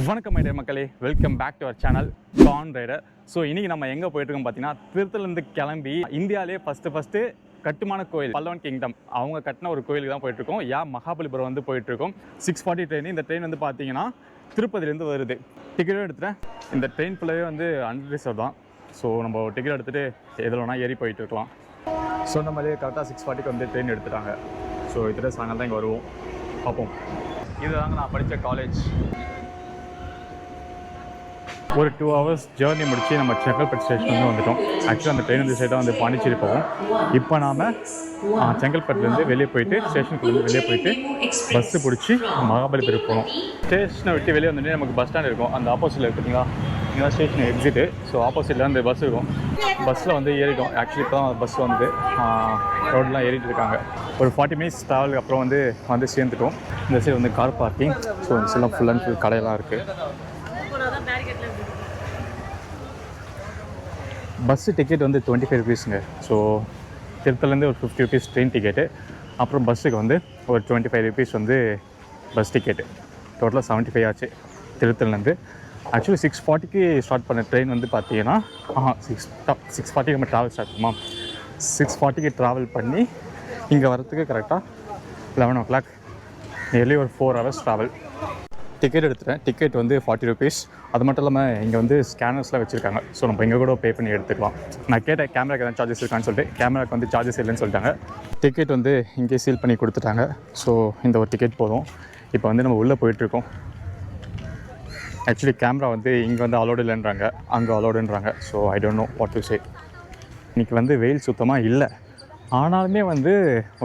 வணக்கம் மைடியர் மக்களே, welcome back to our channel கான் ரைடர். ஸோ இன்றைக்கி நம்ம எங்கே போயிட்டுருக்கோம் பார்த்தீங்கன்னா, திருத்தலேருந்து கிளம்பி இந்தியாவிலே ஃபஸ்ட்டு கட்டுமான கோயில் பல்லவன் கிங்டம் அவங்க கட்டின ஒரு கோயிலுக்கு தான் போயிட்டுருக்கோம். மகாபலிபுரம் வந்து போயிட்டுருக்கோம். 6:40 ட்ரெயின். இந்த ட்ரெயின் வந்து பார்த்தீங்கன்னா திருப்பதிலேருந்து வருது. டிக்கெட்டும் எடுத்துகிட்டேன். இந்த ட்ரெயின் ஃபுல்லாகவே வந்து அண்டர் ரிசர்வ் தான். ஸோ நம்ம டிக்கெட் எடுத்துகிட்டு எதில் வேணால் ஏறி போயிட்டுருக்கலாம். ஸோ இந்த மாதிரியே கரெக்டாக 6:40க்கு வந்து ட்ரெயின் எடுத்துட்டாங்க. ஸோ இதில் சாயங்காலம் தான் இங்கே வருவோம். பார்ப்போம். இதுதாங்க நான் படித்த காலேஜ். ஒரு 2 hours ஜேர்னி முடிச்சு நம்ம செங்கல்பட்டு ஸ்டேஷன் வந்து வந்துட்டோம். ஆக்சுவலாக அந்த ட்ரெயின் வந்து சைடாக வந்து பாண்டிச்சேரி போவோம். இப்போ நாம் செங்கல்பட்டுலேருந்து வெளியே போயிட்டு ஸ்டேஷனுக்குள்ளே வெளியே போயிட்டு பஸ்ஸு பிடிச்சி மகாபலிபுரம் போகணும். ஸ்டேஷனை விட்டு வெளியே வந்துட்டு நமக்கு பஸ் ஸ்டாண்ட் இருக்கும். அந்த ஆப்போசிட்டில் இருக்குங்களா, இங்கே தான் ஸ்டேஷன் எக்ஸிட்டு. ஸோ ஆப்போசிட்டில் அந்த பஸ் இருக்கும். பஸ்ஸில் வந்து ஏறிட்டோம். ஆக்சுவலி இப்போ தான் பஸ் வந்து ரோடெலாம் ஏறிட்டு இருக்காங்க. ஒரு 40 minutes ட்ராவலுக்கு அப்புறம் வந்து சேர்ந்துட்டோம். இந்த சைடு வந்து கார் பார்க்கிங். ஸோ இந்த சைடெலாம் ஃபுல் அண்ட் ஃபுல் கடையெல்லாம் இருக்குது. பஸ்ஸு டிக்கெட் வந்து 25 rupeesங்க. ஸோ திருத்தலேருந்து ஒரு 50 rupees ட்ரெயின் டிக்கெட்டு, அப்புறம் பஸ்ஸுக்கு வந்து ஒரு 25 rupees வந்து பஸ் டிக்கெட்டு. டோட்டலாக 75 ஆச்சு திருத்தலேருந்து. ஆக்சுவலி 6:40க்கு ஸ்டார்ட் பண்ண ட்ரெயின் வந்து பார்த்தீங்கன்னா 6:40 நம்ம ட்ராவல் ஸ்டார்ட் பண்ணுமா. 6:40க்கு ட்ராவல் பண்ணி இங்கே வரத்துக்கு கரெக்டாக 11 o'clock. நியர்லி ஒரு 4 hours ட்ராவல். டிக்கெட் எடுத்துட்டேன். டிக்கெட் வந்து 40 rupees. அது மட்டும் இல்லாமல் இங்கே வந்து ஸ்கேனர்ஸ்லாம் வச்சுருக்காங்க. ஸோ நம்ம இங்கே கூட பே பண்ணி எடுத்துக்கலாம். நான் கேட்டேன் கேமராக்கு எதாவது சார்ஜஸ் இருக்கான்னு சொல்லிட்டு. கேமராக்கு வந்து சார்ஜஸ் இல்லைன்னு சொல்லிட்டாங்க. டிக்கெட் வந்து இங்கே சீல் பண்ணி கொடுத்துட்டாங்க. ஸோ இந்த ஒரு டிக்கெட் போதும். இப்போ வந்து நம்ம உள்ளே போயிட்டுருக்கோம். ஆக்சுவலி கேமரா வந்து இங்கே வந்து அலோடு இல்லைன்றாங்க, அங்கே அலோடுன்றாங்க. So I don't know what to say. இன்றைக்கி வந்து வெயில் சுத்தமாக இல்லை. ஆனாலுமே வந்து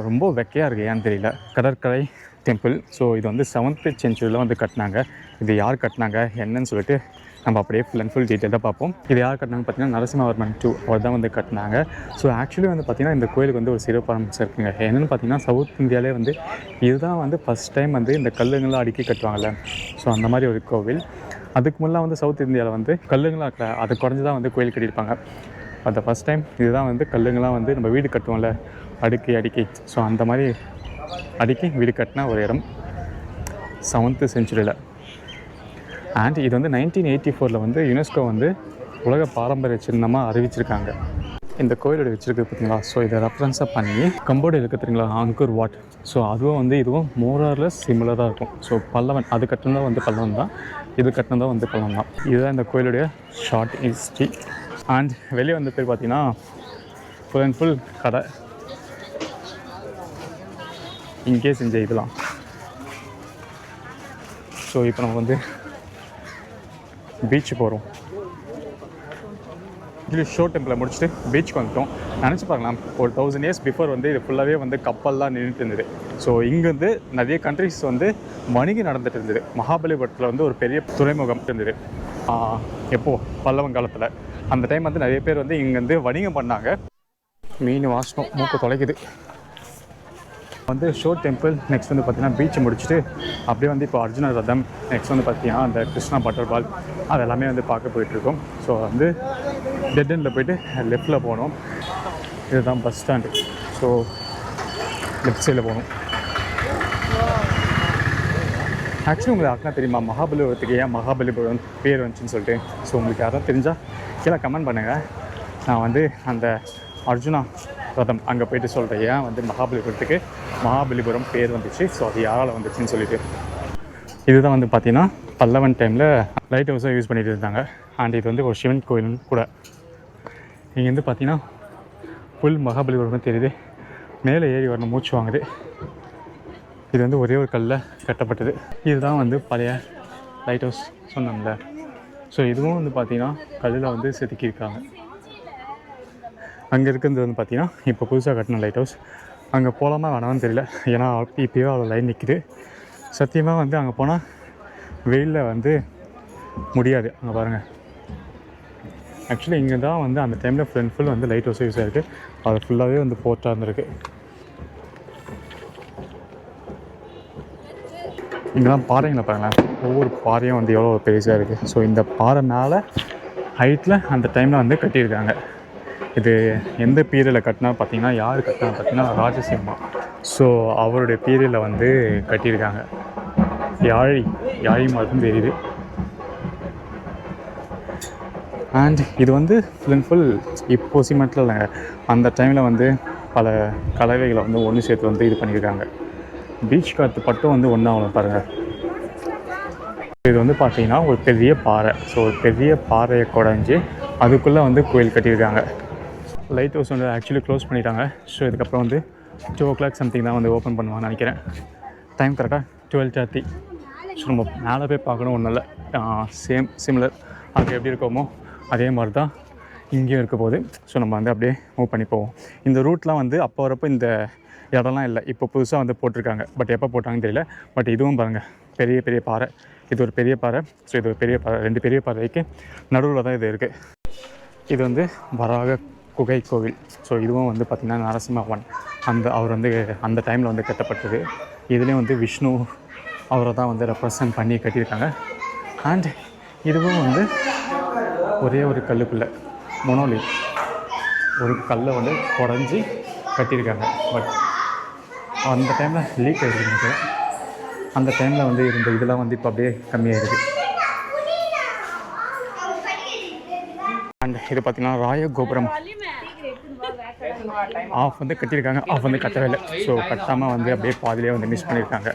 ரொம்ப வெக்கையாக இருக்குது. ஏன்னு தெரியல. கடற்கரை டெம்பிள். ஸோ இது வந்து 7th century வந்து கட்டினாங்க. இது யார் கட்டினாங்க என்னன்னு சொல்லிட்டு நம்ம அப்படியே ஃபுல் அண்ட் ஃபுல் டீட்டெயிலாக பார்ப்போம். இது யார் கட்டினாங்க பார்த்தீங்கன்னா நரசிம்மவர்மன் II அவர் தான் வந்து கட்டினாங்க. ஸோ ஆக்சுவலி வந்து பார்த்திங்கன்னா இந்த கோயிலுக்கு வந்து ஒரு சிறப்பம்சம் இருக்குங்க. என்னென்னு பார்த்தீங்கன்னா சவுத் இந்தியாவிலே வந்து இதுதான் வந்து ஃபஸ்ட் டைம் வந்து இந்த கல்லுங்களாம் அடுக்கி கட்டுவாங்கள்ல. ஸோ அந்த மாதிரி ஒரு கோவில். அதுக்கு முன்னே வந்து சவுத் இந்தியாவில் வந்து கல்லுங்களாம் அது குறைஞ்சி தான் வந்து கோயில் கட்டியிருப்பாங்க. அந்த ஃபஸ்ட் டைம் இதுதான் வந்து கல்லுங்களாம் வந்து நம்ம வீடு கட்டுவோம்ல அடுக்கி. ஸோ அந்த மாதிரி அடுக்கி வீடு கட்டின ஒரு இடம் 7th century. அண்ட் இது வந்து 1984 வந்து யுனெஸ்கோ வந்து உலக பாரம்பரிய சின்னமாக அறிவிச்சிருக்காங்க. இந்த கோயிலோட வச்சுருக்கு பார்த்தீங்களா. ஸோ இதை ரெஃபரன்ஸாக பண்ணி கம்போடியா இருக்குது தெரியுங்களா, அங்கூர் வாட். ஸோ அதுவும் வந்து இதுவும் மோரார்லெஸ் சிமிலராக இருக்கும். ஸோ பல்லவன் அது கட்டினதாக வந்து பல்லவன் தான், இது கட்டினதாக வந்து பல்லவன் தான். இதுதான் இந்த கோயிலுடைய ஷார்ட் ஹிஸ்ட்ரி. அண்ட் வெளியே வந்து பேர் பார்த்தீங்கன்னா ஃபுல் அண்ட் ஃபுல் கடை. இங்கே செஞ்ச இதெல்லாம். ஸோ இப்போ நம்ம வந்து பீச்சு போகிறோம். இது ஷோ டெம்பிளை முடிச்சுட்டு பீச்சுக்கு வந்துட்டோம். நினச்சி பார்க்கலாம், ஒரு 1000 years பிஃபோர் வந்து இது ஃபுல்லாகவே வந்து கப்பல்லாம் நின்றுட்டு இருந்தது. ஸோ இங்கேருந்து நிறைய கண்ட்ரிஸ் வந்து வணிகம் நடந்துகிட்டு இருந்தது. மகாபலிபுரத்தில் வந்து ஒரு பெரிய துறைமுகம் இருந்தது. எப்போது பல்லவன் காலத்தில் அந்த டைம் வந்து நிறைய பேர் வந்து இங்கேருந்து வணிகம் பண்ணாங்க. மீன் வாசனம் மூக்கு தொலைக்குது. வந்து ஷோ டெம்பிள். நெக்ஸ்ட் வந்து பார்த்திங்கன்னா பீச்சை முடிச்சுட்டு அப்படியே வந்து இப்போ அர்ஜுன ரதம், நெக்ஸ்ட் வந்து பார்த்திங்கன்னா அந்த கிருஷ்ணா பட்டர்பால் அது எல்லாமே வந்து பார்க்க போயிட்டுருக்கோம். ஸோ வந்து டெட் எண்டில் போய்ட்டு லெஃப்டில் போகணும். இதுதான் பஸ் ஸ்டாண்டு. ஸோ லெஃப்ட் சைடில் போகணும். ஆக்சுவலி உங்களுக்கு யாருக்குன்னா தெரியுமா மகாபலிபுரத்துக்கு ஏன் மகாபலிபுரம் பேர் வந்துச்சுன்னு சொல்லிட்டு? ஸோ உங்களுக்கு யாராவது தெரிஞ்சால் கீழே கமெண்ட் பண்ணுங்கள். நான் வந்து அந்த அர்ஜுனா ரதம் அங்கே போய்ட்டு சொல்கிறேன் ஏன் வந்து மகாபலிபுரத்துக்கு மகாபலிபுரம் பேர் வந்துச்சு. ஸோ அது யாரால் வந்துச்சுன்னு சொல்லிட்டு. இதுதான் வந்து பார்த்திங்கன்னா பல்லவன் டைமில் லைட் ஹவுஸாக யூஸ் பண்ணிகிட்டு இருந்தாங்க. அண்ட் இது வந்து ஒரு சிவன் கோயில் கூட. இங்கே வந்து பார்த்திங்கன்னா ஃபுல் மகாபலிபுரம் தெரியுது. மேலே ஏறி வரணும், மூச்சு வாங்குது. இது வந்து ஒரே ஒரு கல்லில் கட்டப்பட்டது. இதுதான் வந்து பழைய லைட் ஹவுஸ் சொன்னோம்ல. ஸோ இதுவும் வந்து பார்த்திங்கன்னா கல்லில் வந்து செதுக்கியிருக்காங்க. அங்கே இருக்கிறது வந்து பார்த்திங்கன்னா இப்போ புதுசாக கட்டின லைட் ஹவுஸ். அங்கே போகலாமா வேணாம்னு தெரியல. ஏன்னா இப்போயே அவ்வளோ லைன் நிற்கிது. சத்தியமாக வந்து அங்கே போனால் வெயிலில் வந்து முடியாது. அங்கே பாருங்கள். ஆக்சுவலி இங்கே தான் வந்து அந்த டைமில் ஃபுல் அண்ட் ஃபுல் வந்து லைட் ஹவுஸ் யூஸ் ஆகிருக்கு. அது ஃபுல்லாகவே வந்து போர்ட்டாக இருந்திருக்கு. இங்கெல்லாம் பாறைங்களை பாருங்களேன். ஒவ்வொரு பாறையும் வந்து எவ்வளோ பெருசாக இருக்குது. ஸோ இந்த பாறை மேலே ஹைட்டில் அந்த டைமில் வந்து கட்டியிருக்காங்க. இது எந்த பீரியடில் கட்டினா பார்த்தீங்கன்னா, யார் கட்டினா பார்த்தீங்கன்னா ராஜசிம்மா. ஸோ அவருடைய பீரியடில் வந்து கட்டியிருக்காங்க. யாழி மாதிரி தெரியுது. அண்ட் இது வந்து ஃபுல் அண்ட் ஃபுல் இப்போ சிமெண்ட்டில் இல்லைங்க, அந்த டைமில் வந்து பல கலவைகளை வந்து ஒன்று சேர்த்து வந்து இது பண்ணியிருக்காங்க. பீச் காற்று பட்டும் வந்து ஒன்றாகும் பாருங்கள். இது வந்து பார்த்திங்கன்னா ஒரு பெரிய பாறை. ஸோ ஒரு பெரிய பாறையை குடஞ்சி அதுக்குள்ளே வந்து கோயில் கட்டியிருக்காங்க. லைட் ஹவுஸ் வந்து ஆக்சுவலி க்ளோஸ் பண்ணிட்டாங்க. ஸோ இதுக்கப்புறம் வந்து 2 o'clock சம்திங் தான் வந்து ஓப்பன் பண்ணுவாங்கன்னு நினைக்கிறேன். டைம் கரெக்டாக 12:30. ஸோ நம்ம மேலே போய் பார்க்கணும் ஒன்றும் இல்லை. சிமிலர் அங்கே எப்படி இருக்கோமோ அதே மாதிரி தான் இங்கேயும் இருக்க போகுது. ஸோ நம்ம வந்து அப்படியே மூவ் பண்ணி போவோம். இந்த ரூட்லாம் வந்து அப்போ வரப்போ இந்த இடம்லாம் இல்லை, இப்போ புதுசாக வந்து போட்டிருக்காங்க. பட் எப்போ போட்டாங்கன்னு தெரியல. பட் இதுவும் பாருங்கள், பெரிய பெரிய பாறை. இது ஒரு பெரிய பாறை. ஸோ இது ஒரு பெரிய பாறை. 2 பெரிய பாறைக்கு நடுவில் தான் இது இருக்குது. இது வந்து வராக குகை கோவில். ஸோ இதுவும் வந்து பார்த்திங்கன்னா நரசிம்மவன் அவர் வந்து அந்த டைமில் வந்து கட்டப்பட்டது. இதுலேயும் வந்து விஷ்ணு அவரை தான் வந்து ரெப்ரசன்ட் பண்ணி கட்டியிருக்காங்க. அண்ட் இதுவும் வந்து ஒரே ஒரு கல்லுக்குள்ளே மொனோலித் ஒரு கல்லை வந்து குடஞ்சி கட்டியிருக்காங்க. பட் அந்த டைமில் லீக் ஆகிருக்கு. அந்த டைமில் வந்து இருந்த இதெல்லாம் வந்து இப்போ அப்படியே கம்மியாகிருக்கு. அண்ட் இது பார்த்திங்கன்னா ராயகோபுரம் ஆஃப் வந்து கட்டியிருக்காங்க, ஆஃப் வந்து கட்டவே இல்லை. ஸோ கட்டாமல் வந்து அப்படியே பாதிலே வந்து மிஸ் பண்ணியிருக்காங்க.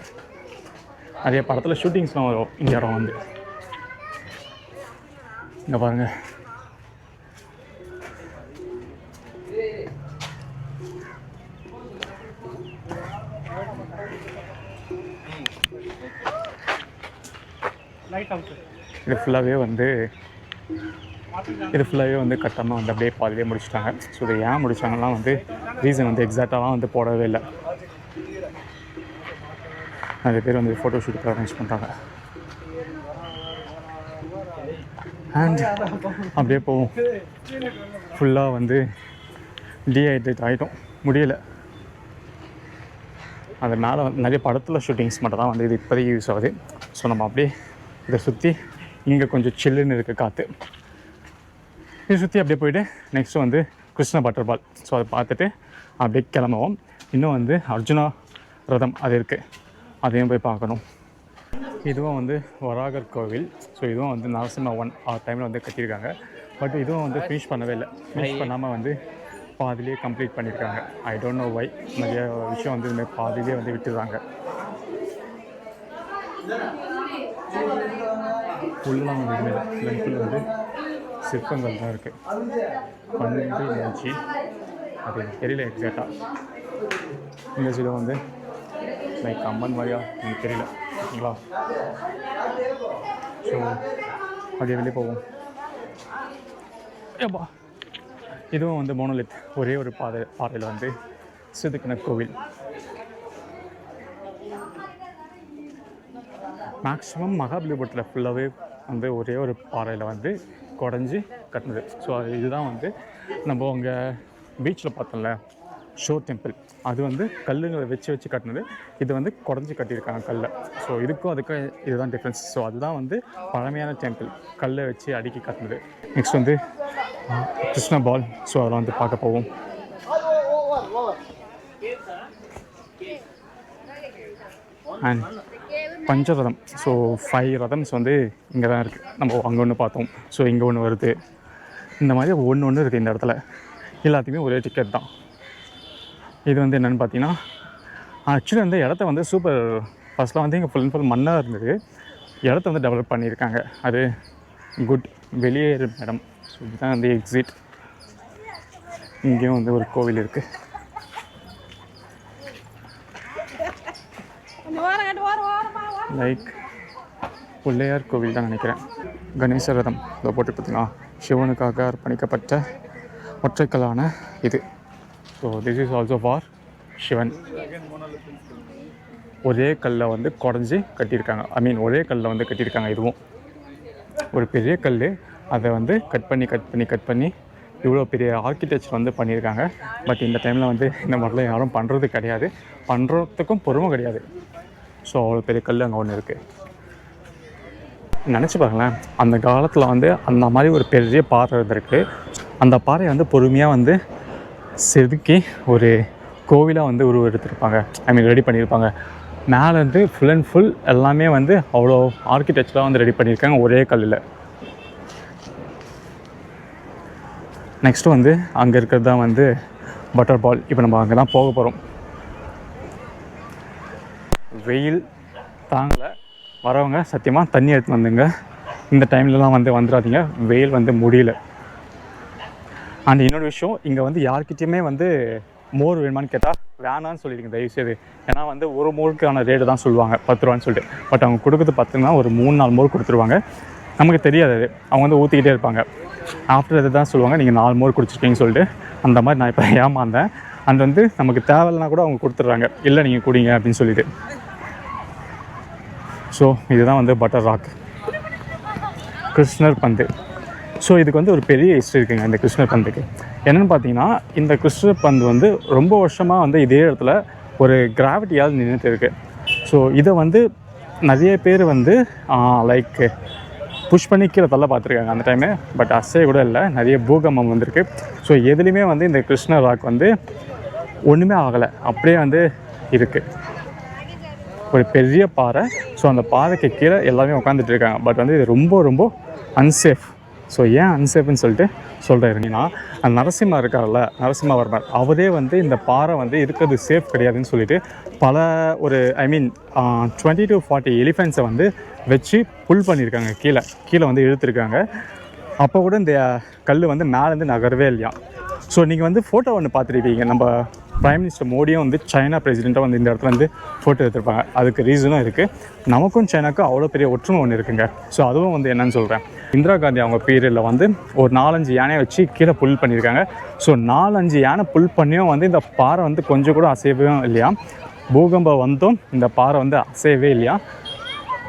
நிறைய படத்தில் ஷூட்டிங்ஸ்லாம் வரும் இந்த இடம் வந்து. இங்கே பாருங்கள், இது ஃபுல்லாகவே வந்து கட்டாமல் வந்து அப்படியே பாதிலே முடிச்சிட்டாங்க. ஸோ இதை ஏன் முடித்தாங்கன்னா வந்து ரீசன் வந்து எக்ஸாக்டாலாம் வந்து போடவே இல்லை. நிறைய பேர் வந்து ஃபோட்டோ ஷூட்டுக்கு அரேஞ்ச் பண்ணுறாங்க. அண்ட் அப்படியே போவோம். ஃபுல்லாக வந்து டீஹைட்ரேட் ஆகிட்டோம், முடியலை. அது மேலே வந்து நிறைய படத்தில் ஷூட்டிங்ஸ் மட்டும் தான் வந்து இது இப்போதைக்கு யூஸ் ஆகுது. ஸோ நம்ம அப்படியே இதை சுற்றி இங்கே கொஞ்சம் சில்லுன்னு இருக்குது காற்று. இதை சுற்றி அப்படியே போய்ட்டு நெக்ஸ்ட்டு வந்து கிருஷ்ண பட்டர்பால். ஸோ அதை பார்த்துட்டு அப்படியே கிளம்புவோம். இன்னும் வந்து அர்ஜுனா ரதம் அது இருக்குது, அதையும் போய் பார்க்கணும். இதுவும் வந்து வராகர் கோவில். ஸோ இதுவும் வந்து நரசிம்மவன் டைமில் வந்து கட்டியிருக்காங்க. பட் இதுவும் வந்து ஃபினிஷ் பண்ணவே இல்லை. ஃபினிஷ் பண்ணாமல் வந்து பாதிலே கம்ப்ளீட் பண்ணியிருக்காங்க. I don't know why. நிறைய விஷயம் வந்து இதுமாதிரி பாதிலே வந்து விட்டுறாங்க. ஃபுல்லாக வந்து இதுமாதிரி ஃபுல் வந்து சிற்பங்கள் தான் இருக்குது. 12 இன்ச்சு அது எனக்கு தெரியல எக்ஸாக்டாக. இந்த சைடு வந்து லைக் அம்மன் மாதிரியா எனக்கு தெரியல, ஓகேங்களா? ஸோ அப்படியே வெளியே போவோம். ஏப்பா, இதுவும் வந்து மோனோலித் ஒரே ஒரு பாறையில் வந்து செதுக்கின கோவில். மேக்ஸிமம் மகாபலிபுரத்தில் ஃபுல்லாகவே வந்து ஒரே ஒரு பாறையில் வந்து குடஞ்சி கட்டினது. ஸோ இதுதான் வந்து நம்ம அங்கே பீச்சில் பார்த்தோம்ல ஷோ டெம்பிள், அது வந்து கல்லுங்களை வச்சு கட்டினது. இது வந்து குடஞ்சி கட்டியிருக்காங்க கல்லை. ஸோ இதுக்கும் இதுதான் டிஃப்ரென்ஸ். ஸோ அதுதான் வந்து பழமையான டெம்பிள், கல்லை வச்சு அடுக்கி கட்டினது. நெக்ஸ்ட் வந்து கிருஷ்ண பால். ஸோ அதெல்லாம் வந்து பார்க்க போவோம். அண்ட் பஞ்சரதம். ஸோ 5 ரதம்ஸ் வந்து இங்கே தான் இருக்குது. நம்ம அங்கே ஒன்று பார்த்தோம். ஸோ இங்கே ஒன்று வருது. இந்த மாதிரி ஒன்று இருக்குது இந்த இடத்துல. எல்லாத்துக்குமே ஒரே டிக்கெட் தான். இது வந்து என்னென்னு பார்த்தீங்கன்னா, ஆக்சுவலி வந்து இடத்த வந்து சூப்பர். ஃபஸ்ட்லாம் வந்து இங்கே ஃபுல் அண்ட் ஃபுல் மண்ணாக இருந்தது. இடத்த வந்து டெவலப் பண்ணியிருக்காங்க. அது குட். வெளியேறு இடம். ஸோ இதுதான் வந்து எக்ஸிட். இங்கேயும் வந்து ஒரு கோவில் இருக்குது. லைக் பிள்ளையார் கோவில் தான் நினைக்கிறேன். கணேச ரதம் இதை போட்டு பார்த்தீங்கன்னா சிவனுக்காக அர்ப்பணிக்கப்பட்ட ஒற்றைக்கல்லான இது. So this is also for Sivan. ஒரே கல்லை வந்து குடஞ்சி கட்டியிருக்காங்க. ஒரே கல்லில் வந்து கட்டியிருக்காங்க. இதுவும் ஒரு பெரிய கல். அதை வந்து கட் பண்ணி இவ்வளோ பெரிய ஆர்கிடெக்சர் வந்து பண்ணியிருக்காங்க. பட் இந்த டைமில் வந்து இந்த மாதிரிலாம் யாரும் பண்ணுறது கிடையாது, பண்ணுறதுக்கும் பொறுமை கிடையாது. ஸோ அவ்வளோ பெரிய கல் அங்கே ஒன்று இருக்குது. நினச்சி பாருங்களேன், அந்த காலத்தில் வந்து அந்த மாதிரி ஒரு பெரிய பாறை இருந்திருக்கு. அந்த பாறையை வந்து பொறுமையாக வந்து செதுக்கி ஒரு கோவிலாக வந்து உருவெடுத்திருப்பாங்க. ரெடி பண்ணியிருப்பாங்க. மேலே வந்து ஃபுல் அண்ட் ஃபுல் எல்லாமே வந்து அவ்வளோ ஆர்கிடெக்சராக வந்து ரெடி பண்ணியிருக்காங்க ஒரே கல்லில். நெக்ஸ்ட்டு வந்து அங்கே இருக்கிறது தான் வந்து பட்டர் பால். இப்போ நம்ம அங்கே தான் போக போகிறோம். வெயில் தாங்கலை, வரவங்க சத்தியமாக தண்ணி எடுத்து வந்துங்க. இந்த டைம்லலாம் வந்துடாதீங்க, வெயில் முடியல. அண்ட் இன்னொரு விஷயம், இங்கே யார்கிட்டையுமே மோர் வேணுமான்னு கேட்டால் வேணான்னு சொல்லிடுங்க தயவுசெய்து. ஏன்னா ஒரு மோருக்கான ரேட்டு தான் சொல்லுவாங்க 10 ரூபான்னு சொல்லிட்டு. பட் அவங்க கொடுக்குறது 10ன்னா ஒரு 3-4 மோர் கொடுத்துருவாங்க. நமக்கு தெரியாது, அது அவங்க ஊற்றிக்கிட்டே இருப்பாங்க. ஆஃப்டர் இது தான் சொல்லுவாங்க நீங்கள் 4 மோர் குடிச்சிருக்கீங்கன்னு சொல்லிட்டு. அந்த மாதிரி நான் இப்போ ஏமாந்தேன். அண்ட் நமக்கு தேவையில்லைனா கூட அவங்க கொடுத்துட்றாங்க, இல்லை நீங்கள் குடிங்க அப்படின்னு சொல்லிட்டு. ஸோ இதுதான் பட்டர் ராக் கிருஷ்ணர் பந்து. ஸோ இதுக்கு ஒரு பெரிய ஹிஸ்ட்ரி இருக்குங்க இந்த கிருஷ்ணர் பந்துக்கு. என்னென்னு பார்த்தீங்கன்னா, இந்த கிருஷ்ணர் பந்து ரொம்ப வருஷமாக இதே இடத்துல ஒரு கிராவிட்டியால் நின்றுட்டு இருக்குது. ஸோ இதை நிறைய பேர் லைக் புஷ் பண்ணி கீழே தள்ள பார்த்துருக்காங்க அந்த டைமு. பட் அசைய கூட இல்லை, நிறைய பூகம்பம் வந்திருக்கு. ஸோ எதுலேயுமே இந்த கிருஷ்ணர் ராக் ஒன்றுமே ஆகலை, அப்படியே இருக்குது. ஒரு பெரிய பாறை. ஸோ அந்த பாறைக்கு கீழே எல்லாமே உட்காந்துட்டு இருக்காங்க. பட் இது ரொம்ப ரொம்ப அன்சேஃப். ஸோ ஏன் அன்சேஃப்னு சொல்லிட்டு சொல்கிறேன்னா, அந்த நரசிம்மா இருக்கார்ல, நரசிம்மவர்மர், அவரே இந்த பாறை இருக்கிறது சேஃப் கிடையாதுன்னு சொல்லிட்டு பல ஒரு 20 to 40 எலிஃபென்ட்ஸை வச்சு புல் பண்ணியிருக்காங்க, கீழே இழுத்துருக்காங்க. அப்போ கூட இந்த கல் மேலேருந்து நகரவே இல்லையா. ஸோ நீங்கள் ஃபோட்டோ ஒன்று பார்த்துருப்பீங்க, நம்ம பிரைம் மினிஸ்டர் மோடியும் சைனா பிரசிடெண்ட்டாக இந்த இடத்துல ஃபோட்டோ எடுத்துருப்பாங்க. அதுக்கு ரீசனும் இருக்குது. நமக்கும் சைனாக்கும் அவ்வளோ பெரிய ஒற்றுமை ஒன்று இருக்குங்க. ஸோ அதுவும் என்னன்னு சொல்கிறேன். இந்திரா காந்தி அவங்க பீரியடில் ஒரு 4-5 யானையை வச்சு கீழே புல் பண்ணியிருக்காங்க. ஸோ 4-5 யானை புல் பண்ணியும் இந்த பாறை கொஞ்சம் கூட அசையவே இல்லையா. பூகம்பம் இந்த பாறை அசையவே இல்லையா.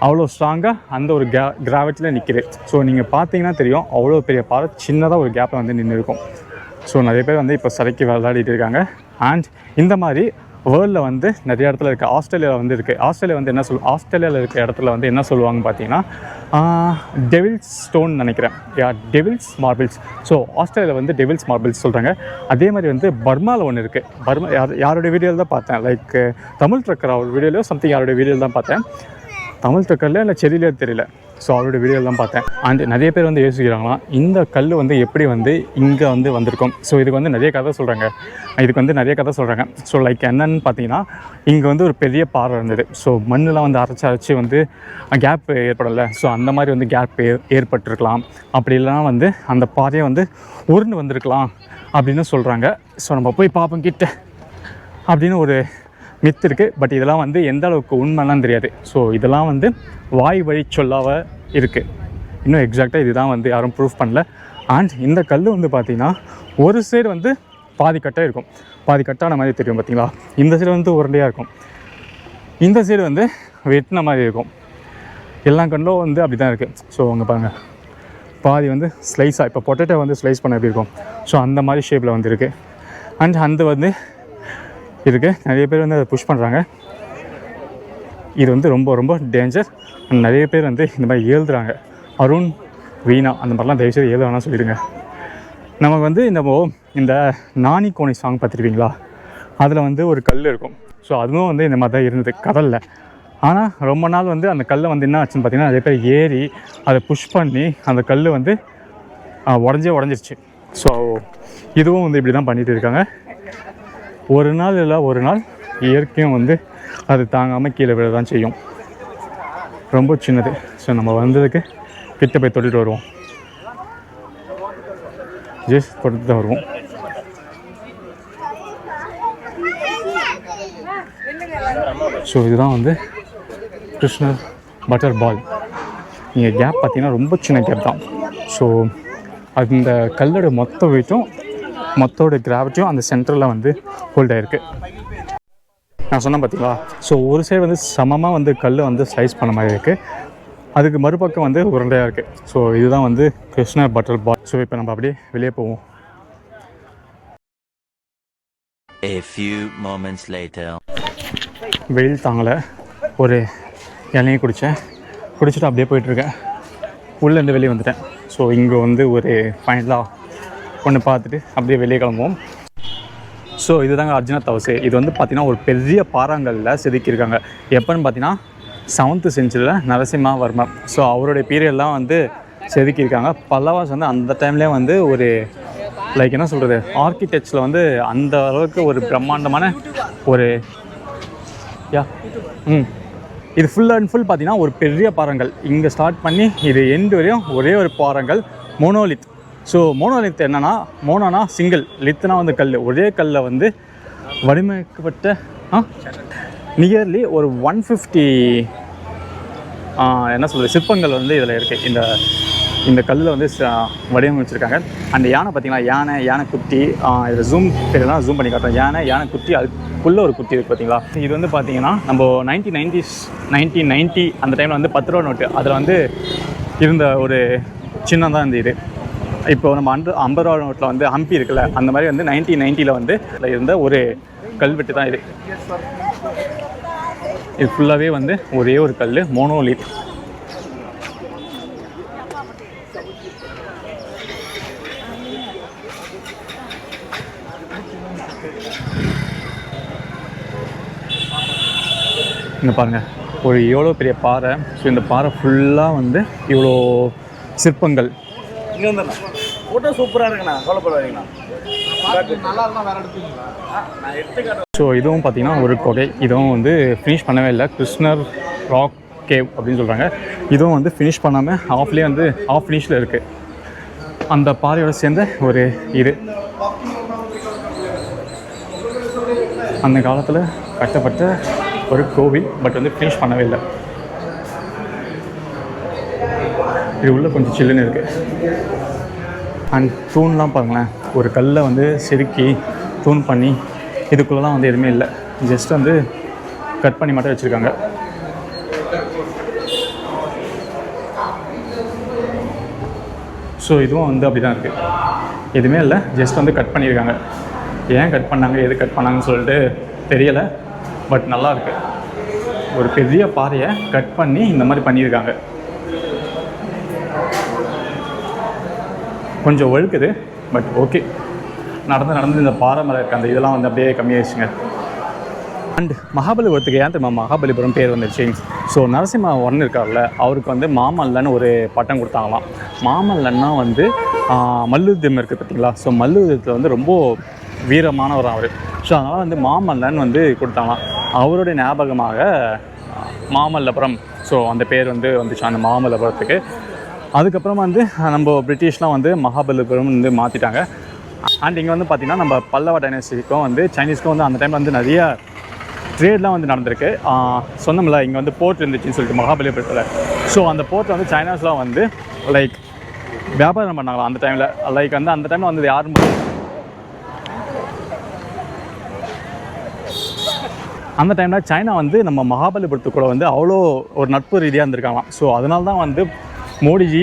அவ்வளோ ஸ்ட்ராங்காக அந்த ஒரு கிராவிட்டியில் நிற்கிது. ஸோ நீங்கள் பார்த்தீங்கன்னா தெரியும், அவ்வளோ பெரிய பாறை சின்னதாக ஒரு கேப்பில் நின்று இருக்கும். ஸோ நிறைய பேர் இப்போ சிலைக்கு விளையாடிட்டு இருக்காங்க. அண்ட் இந்த மாதிரி வேர்ல்டில் நிறைய இடத்துல இருக்குது. ஆஸ்திரேலியாவில் இருக்குது. ஆஸ்திரேலியாவில் இருக்க இடத்துல என்ன சொல்லுவாங்கன்னு பார்த்தீங்கன்னா, டெவில்ஸ் ஸ்டோன் நினைக்கிறேன், டெவில்ஸ் மார்பிள்ஸ். ஸோ ஆஸ்திரேலியாவில் டெவில்ஸ் மார்பிள்ஸ் சொல்கிறாங்க. அதே மாதிரி பர்மாவில் ஒன்று இருக்குது. பர்மா யாருடைய வீடியோவில் தான் பார்த்தேன், லைக் தமிழ் ட்ரக்கர் அவர் வீடியோலையோ சம்திங் யாருடைய வீடியோவில் தான் பார்த்தேன். தமிழ் ட்ரக்கர்லையோ இல்லை செடியிலே தெரியல. ஸோ அவருடைய வீடியோவில் தான் பார்த்தேன். அண்ட் நிறைய பேர் யோசிக்கிறாங்களா, இந்த கல் எப்படி இங்கே வந்திருக்கும். ஸோ இதுக்கு நிறைய கதை சொல்கிறாங்க. இதுக்கு நிறைய கதை சொல்கிறாங்க. ஸோ லைக் என்னன்னு பார்த்தீங்கன்னா, இங்கே ஒரு பெரிய பாறை இருந்தது. ஸோ மண்ணெலாம் அரைச்சி கேப் ஏற்படலை. ஸோ அந்த மாதிரி கேப் ஏற்பட்டிருக்கலாம். அப்படி இல்லைனா அந்த பாறையை உருண்டு வந்திருக்கலாம் அப்படின்னு சொல்கிறாங்க. ஸோ நம்ம போய் பார்ப்போம் கிட்ட அப்படின்னு ஒரு மித்து இருக்குது. பட் இதெல்லாம் எந்த அளவுக்கு உண்மைலாம் தெரியாது. ஸோ இதெல்லாம் வாய் வழி சொல்லாக இருக்குது. இன்னும் எக்ஸாக்டாக இதுதான் யாரும் ப்ரூஃப் பண்ணல. அண்ட் இந்த கல் பார்த்திங்கன்னா ஒரு சைடு பாதி கட்டாக இருக்கும், பாதி கட்டான மாதிரி தெரியும் பார்த்திங்களா. இந்த சைடு உருண்டையாக இருக்கும், இந்த சைடு வெட்டின மாதிரி இருக்கும். எல்லா கல்லும் அப்படி தான் இருக்குது. ஸோ அங்கே பாருங்கள், பாதி ஸ்லைஸாக, இப்போ பொட்டேட்டோ ஸ்லைஸ் பண்ண எப்படி இருக்கும், ஸோ அந்த மாதிரி ஷேப்பில் இருக்குது. அண்ட் அந்த இருக்குது. நிறைய பேர் அதை புஷ் பண்ணுறாங்க. இது ரொம்ப ரொம்ப டேஞ்சர். நிறைய பேர் இந்த மாதிரி எழுதுறாங்க. அருண், வீணா அந்த மாதிரிலாம் தயவுசெய்து எழுத வேணாம் சொல்லிடுங்க. நமக்கு இந்த நானி கோணி சாங் பார்த்துருப்பீங்களா, அதில் ஒரு கல் இருக்கும். ஸோ அதுவும் இந்த மாதிரி தான் இருந்தது கடலில். ஆனால் ரொம்ப நாள் அந்த கல்லை என்ன ஆச்சுன்னு பார்த்தீங்கன்னா, நிறைய பேர் ஏறி அதை புஷ் பண்ணி அந்த கல் உடஞ்சிருச்சு. ஸோ இதுவும் இப்படி தான் பண்ணிகிட்டு இருக்காங்க. ஒரு நாள் இல்லை ஒரு நாள் இயற்கையும் அது தாங்காமல் கீழே விட தான் செய்யும். ரொம்ப சின்னது. ஸோ நம்ம வந்ததுக்கு கிட்ட போய் தொட்டுட்டு வருவோம். ஜஸ்ட் தொட்டு தான் வருவோம். ஸோ இதுதான் கிருஷ்ணர் பட்டர் பால். நீங்கள் கேப் பார்த்தீங்கன்னா ரொம்ப சின்ன கேப் தான். ஸோ அந்த கல்லோட மொத்த வெயிட்டும் மொத்தோட கிராவிட்டியும் அந்த சென்டரில் ஹோல்ட் ஆகிருக்கு. நான் சொன்னேன் பார்த்தீங்களா. ஸோ ஒரு சைடு சமமாக கல் ஸ்லைஸ் பண்ண மாதிரி இருக்குது, அதுக்கு மறுபக்கம் உருண்டையாக இருக்குது. ஸோ இதுதான் கிருஷ்ணர் பட்டர் பால். ஸோ இப்போ நம்ம அப்படியே வெளியே போவோம். A few moments later. வெயில் தாங்கலை, ஒரு இலையை குடிச்சிட்டு அப்படியே போயிட்டுருக்கேன். உள்ளேருந்து வெளியே வந்துட்டேன். ஸோ இங்கே ஒரு ஃபைனலாக ஒன்று பார்த்துட்டு அப்படியே வெளியே கிளம்புவோம். ஸோ இதுதாங்க அர்ஜுனா தவசு. இது பார்த்திங்கன்னா ஒரு பெரிய பாறாங்கல்ல செதுக்கியிருக்காங்க. எப்போன்னு பார்த்தீங்கன்னா 7th centuryல நரசிம்மவர்மர். ஸோ அவருடைய பீரியட்லாம் செதுக்கியிருக்காங்க. பல்லவாஸ் அந்த டைம்லேயே ஒரு லைக் என்ன சொல்கிறது, ஆர்கிடெக்சரில் வந்து அந்த அளவுக்கு ஒரு பிரம்மாண்டமான ஒரு இது ஃபுல் அண்ட் ஃபுல் பார்த்தீங்கன்னா ஒரு பெரிய பாறைகள். இங்கே ஸ்டார்ட் பண்ணி இது எண்டு வரையும் ஒரே ஒரு பாறைகள், மோனோலித். ஸோ மோனோலித் என்னென்னா, மோனோனா சிங்கிள், லித்னா வந்து கல், ஒரே கல்லில் வந்து வடிவமைக்கப்பட்ட நியர்லி ஒரு 150 என்ன சொல்கிறது சிற்பங்கள் வந்து இதில் இருக்குது. இந்த கல்லில் வந்து வடிவமைச்சிருக்காங்க. அந்த யானை பார்த்தீங்களா, யானை குட்டி, இதில் ஜூம் தெரியலாம், ஜூம் பண்ணி காட்டுறோம். யானை குட்டி, அதுக்குள்ளே ஒரு குட்டி இருக்குது பார்த்தீங்களா. இது வந்து பார்த்தீங்கன்னா நம்ம 1990 அந்த டைமில் வந்து 10 ரூபா நோட்டு, அதில் வந்து இருந்த ஒரு சின்னம் தான் இது. இப்போ நம்ம 50 ரூபா நோட்டில் வந்து ஹம்பி இருக்குல்ல, அந்த மாதிரி வந்து 1990 வந்து இருந்த ஒரு கல்வெட்டு தான் இது. இது ஃபுல்லாகவே வந்து ஒரே ஒரு கல், மோனோலித். இங்கே பாருங்கள், ஒரு எவ்வளோ பெரிய பாறை. ஸோ இந்த பாறை ஃபுல்லாக வந்து இவ்வளோ சிற்பங்கள். இங்கே வந்துண்ணா ஃபோட்டோ சூப்பராக இருக்குண்ணா, கவலைப்படாதீங்கண்ணா. நல்லா இருந்தால் வேறு எடுத்துங்களா, நான் எடுத்துக்காட்டேன். ஸோ இதுவும் பார்த்தீங்கன்னா ஒரு கொகை. இதுவும் வந்து ஃபினிஷ் பண்ணவே இல்லை, கிருஷ்ணர் ராக் கேவ் அப்படின்னு சொல்கிறாங்க. இதுவும் வந்து ஃபினிஷ் பண்ணாமல் ஆஃப்லேயே வந்து ஆஃப் ஃபினிஷில் இருக்குது. அந்த பாறையோடு சேர்ந்த ஒரு இது அந்த காலத்தில் கட்டப்பட்ட ஒரு கோவில், பட் வந்து ஃபினிஷ் பண்ணவே இல்லை. இது உள்ளே கொஞ்சம் சில்லுன்னு இருக்குது. அண்ட் தூண்லாம் பாருங்களேன், ஒரு கல்லை வந்து செதுக்கி தூண் பண்ணி இதுக்குள்ளெலாம் வந்து எதுவுமே இல்லை, ஜஸ்ட் வந்து கட் பண்ணி மட்டும் வச்சுருக்காங்க. ஸோ இதுவும் வந்து அப்படி தான் இருக்குது, எதுவுமே இல்லை, ஜஸ்ட் வந்து கட் பண்ணியிருக்காங்க. ஏன் கட் பண்ணாங்க, எது கட் பண்ணாங்கன்னு சொல்லிட்டு தெரியலை, பட் நல்லா இருக்குது. ஒரு பெரிய பாறையை கட் பண்ணி இந்த மாதிரி பண்ணியிருக்காங்க. கொஞ்சம் வழுக்குது, பட் ஓகே. நடந்து இந்த பாறை மேலே இருக்க அந்த இதெல்லாம் வந்து அப்படியே கம்மியாகிடுச்சுங்க. அண்ட் மகாபலிபுரத்துக்கு ஏன் தெரியுமா மகாபலிபுரம் பேர் வந்துருச்சு? ஸோ நரசிம்மவர்மன் இருக்கார்ல, அவருக்கு வந்து மாமல்லன்னு ஒரு பட்டம் கொடுத்தாங்களாம். மாமல்லன்னா வந்து மல்யுத்தம் இருக்குது பார்த்தீங்களா. ஸோ மல்யுத்தத்தில் வந்து ரொம்ப வீரமானவர் அவர். ஸோ அதனால் வந்து மாமல்லன் வந்து கொடுத்தாங்களாம். அவருடைய ஞாபகமாக மாமல்லபுரம், ஸோ அந்த பேர் வந்து வந்துச்சு அந்த மாமல்லபுரத்துக்கு. அதுக்கப்புறமா வந்து நம்ம பிரிட்டிஷ்லாம் வந்து மகாபலிபுரம் வந்து மாற்றிட்டாங்க. அண்ட் இங்கே வந்து பார்த்திங்கன்னா நம்ம பல்லவ டைனஸ்டிக்கும் வந்து சைனீஸ்க்கும் வந்து அந்த டைமில் வந்து நிறைய ட்ரேட்லாம் வந்து நடந்திருக்கு. சொன்னோம்ல இங்கே வந்து போர்ட் இருந்துச்சுன்னு சொல்லிட்டு மகாபலிபுரத்தில். ஸோ அந்த போர்ட்டில் வந்து சைனாஸ்லாம் வந்து லைக் வியாபாரம் பண்ணாங்களா அந்த டைமில். லைக் வந்து அந்த டைமில் வந்து யாரும் அந்த டைமில் சைனா வந்து நம்ம மகாபலிபுரத்துக்குள்ள வந்து அவ்வளோ ஒரு நட்பு ரீதியாக இருந்திருக்காங்களாம். ஸோ அதனால தான் வந்து மோடிஜி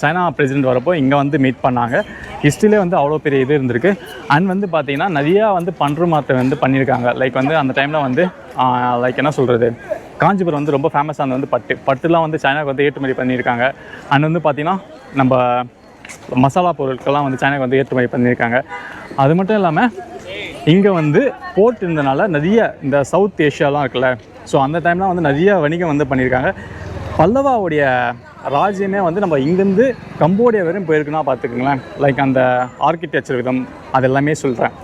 சைனா பிரசிடெண்ட் வரப்போ இங்கே வந்து மீட் பண்ணாங்க. ஹிஸ்ட்ரியிலே வந்து அவ்வளோ பெரிய இது இருந்திருக்கு. அண்ட் வந்து பார்த்திங்கன்னா நிறையா வந்து பன்று மாற்றம் வந்து பண்ணியிருக்காங்க. லைக் வந்து அந்த டைமில் வந்து லைக் என்ன சொல்கிறது, காஞ்சிபுரம் வந்து ரொம்ப ஃபேமஸானது வந்து பட்டுலாம் வந்து சைனாவுக்கு வந்து ஏற்றுமதி பண்ணியிருக்காங்க. அண்ட் வந்து பார்த்திங்கன்னா நம்ம மசாலா பொருட்கள்லாம் வந்து சைனாவுக்கு வந்து ஏற்றுமதி பண்ணியிருக்காங்க. அது மட்டும் இல்லாமல் இங்கே வந்து போர்ட் இருந்தனால நிறைய இந்த சவுத் ஏஷியாலாம் இருக்குல்ல, ஸோ அந்த டைம்லாம் வந்து நிறைய வணிகம் வந்து பண்ணியிருக்காங்க. பல்லவாவுடைய ராஜ்யமே வந்து நம்ம இங்கேருந்து கம்போடியா வரையும் போயிருக்குன்னா பார்த்துக்குங்களேன். லைக் அந்த ஆர்கிடெக்சர் விதம் அது எல்லாமே சொல்கிறேன்.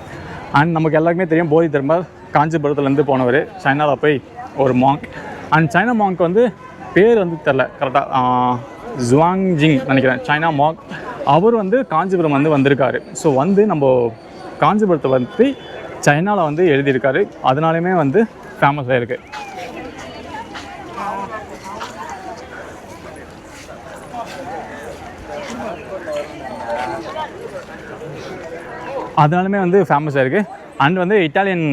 அண்ட் நமக்கு எல்லாருக்குமே தெரியும் போதி தர்மர் காஞ்சிபுரத்துலேருந்து போனவர், சைனாவில் போய் ஒரு மாங்க். அண்ட் சைனா மாங்க் வந்து பேர் வந்து தெரில கரெக்டாக, ஜுவாங்ஜிங் நினைக்கிறேன், சைனா மாங்க். அவர் வந்து காஞ்சிபுரம் வந்து வந்திருக்காரு. ஸோ வந்து நம்ம காஞ்சிபுரத்தை வந்து சைனாவில் வந்து எழுதியிருக்காரு. அதனாலுமே வந்து ஃபேமஸாக இருக்குது. அதனாலுமே வந்து ஃபேமஸாக இருக்குது. அண்ட் வந்து Italian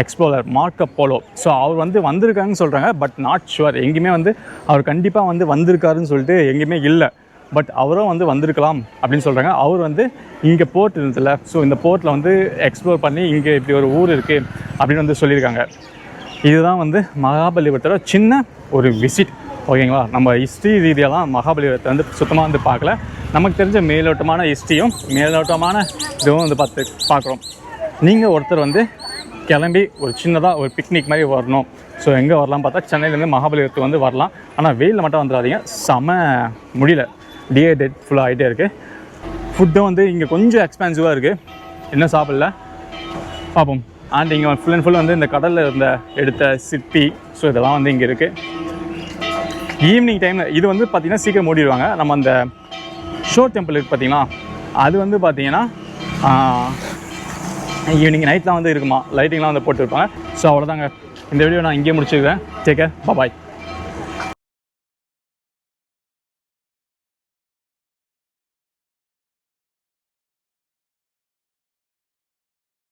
explorer Marco Polo, so அவர் வந்து வந்திருக்காருன்னு சொல்கிறாங்க, பட் நாட் ஷுவர். எங்கேயுமே வந்து அவர் கண்டிப்பாக வந்து வந்திருக்காருன்னு சொல்லிட்டு எங்கேயுமே இல்லை, பட் அவரும் வந்து வந்திருக்கலாம் அப்படின்னு சொல்கிறாங்க. அவர் வந்து இங்கே போர்ட் இருந்ததில்ல, ஸோ இந்த போர்ட்டில் வந்து எக்ஸ்ப்ளோர் பண்ணி இங்கே இப்படி ஒரு ஊர் இருக்குது அப்படின்னு வந்து சொல்லியிருக்காங்க. இதுதான் வந்து மகாபலிபுரத்தோட சின்ன ஒரு விசிட். ஓகேங்களா, நம்ம ஹிஸ்ட்ரி ரீதியெல்லாம் மகாபலிபுரத்தை வந்து சுத்தமாக வந்து பார்க்கல. நமக்கு தெரிஞ்ச மேலோட்டமான ஹிஸ்ட்ரியும் மேலோட்டமான இதுவும் வந்து பார்க்குறோம். நீங்கள் ஒருத்தர் வந்து கிளம்பி ஒரு சின்னதாக ஒரு பிக்னிக் மாதிரி வரணும். ஸோ எங்கே வரலாம் பார்த்தா சென்னையிலேருந்து மகாபலிபுரத்துக்கு வந்து வரலாம். ஆனால் வெயிலில் மட்டும் வந்துடாதீங்க, செம முடியல, டிஹைட்ரேட் ஃபுல்லாக ஆகிட்டே இருக்குது. ஃபுட்டும் வந்து இங்கே கொஞ்சம் எக்ஸ்பென்சிவாக இருக்குது, இன்னும் சாப்பிடல, பார்ப்போம். அண்ட் இங்கே ஃபுல் அண்ட் ஃபுல் வந்து இந்த கடலில் இருந்த எடுத்த சிப்பி, ஸோ இதெல்லாம் வந்து இங்கே இருக்குது. ஈவினிங் டைமில் இது வந்து பார்த்திங்கன்னா சீக்கிரம் மூடிடுவாங்க. நம்ம அந்த ஷோர் டெம்பிள் இருக்குது பார்த்தீங்களா, அது வந்து பார்த்திங்கன்னா ஈவினிங் நைட்லாம் வந்து இருக்குமா, லைட்டிங்லாம் வந்து போட்டுருப்பாங்க. ஸோ அவ்வளோதாங்க, இந்த வீடியோ நான் இங்கேயே முடிச்சுக்கிறேன். டேக் கேர், பாய்.